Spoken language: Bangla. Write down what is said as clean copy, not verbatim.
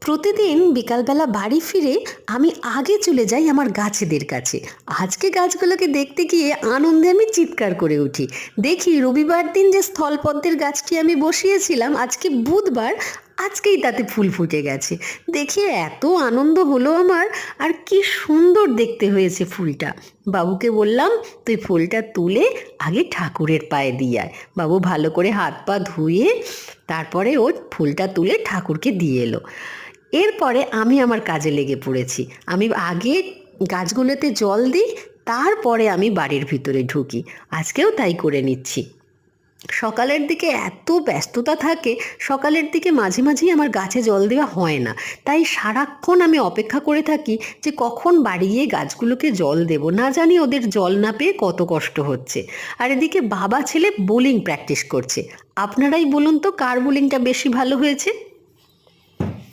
প্রতিদিন বিকালবেলা বাড়ি ফিরে আমি আগে চলে যাই আমার গাছেদের কাছে। আজকে গাছগুলোকে দেখতে গিয়ে আনন্দে আমি চিৎকার করে উঠি। দেখি রবিবার দিন যে স্থলপদ্মের গাছটি আমি বসিয়েছিলাম, আজকে বুধবার, আজকেই তাতে ফুল ফুটে গেছে। দেখে এত আনন্দ হলো আমার, আর কি সুন্দর দেখতে হয়েছে ফুলটা। বাবুকে বললাম, তুই ফুলটা তুলে আগে ঠাকুরের পায়ে দিয়ে আয়। বাবু ভালো করে হাত পা ধুয়ে তারপরে ও ফুলটা তুলে ঠাকুরকে দিয়ে এলো। এরপরে আমি আমার কাজে লেগে পড়েছি। আমি আগে গাছগুলোতে জল দিই, তারপরে আমি বাড়ির ভিতরে ঢুকি। আজকেও তাই করে নিচ্ছি। সকালের দিকে এত ব্যস্ততা থাকে, সকালের দিকে মাঝে মাঝেই আমার গাছে জল দেওয়া হয় না। তাই সারাক্ষণ আমি অপেক্ষা করে থাকি যে কখন বাড়ি গিয়ে গাছগুলোকে জল দেব। না জানি ওদের জল না পেয়ে কত কষ্ট হচ্ছে। আর এদিকে বাবা ছেলে বোলিং প্র্যাকটিস করছে। আপনারাই বলুন তো, কার বোলিংটা বেশি ভালো হয়েছে?